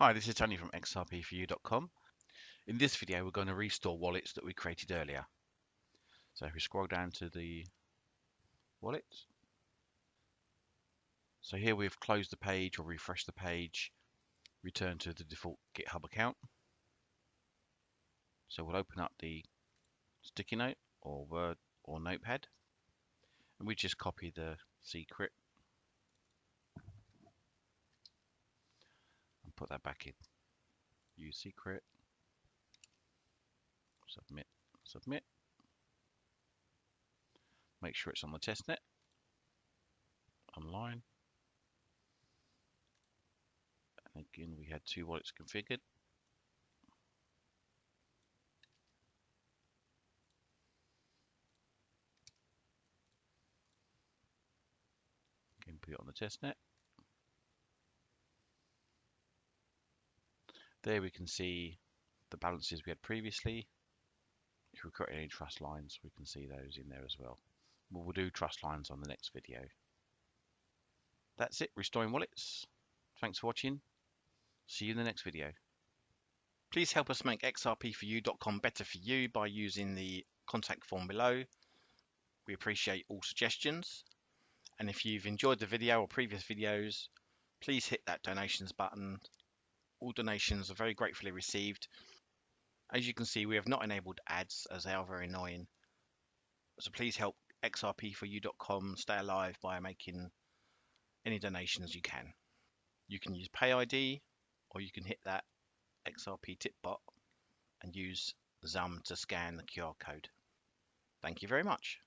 Hi, this is Tony from XRP4U.com. In this video, we're going to restore wallets that we created earlier. So if we scroll down to the wallets, so here we've closed the page or refreshed the page, return to the default GitHub account. So we'll open up the sticky note or Word or Notepad, and we just copy the secret and put that back in. Use secret, submit, submit. Make sure it's on the testnet, online. And again, we had two wallets configured. Again, put it on the testnet. There we can see the balances we had previously. If we've got any trust lines, we can see those in there as well. We'll do trust lines on the next video. That's it, restoring wallets. Thanks for watching. See you in the next video. Please help us make xrp4u.com better for you by using the contact form below. We appreciate all suggestions. And if you've enjoyed the video or previous videos, please hit that donations button. All donations are very gratefully received. As you can see, we have not enabled ads as they are very annoying. So please help xrp4u.com stay alive by making any donations you can. You can use PayID, or you can hit that XRP tip bot and use Zum to scan the QR code. Thank you very much.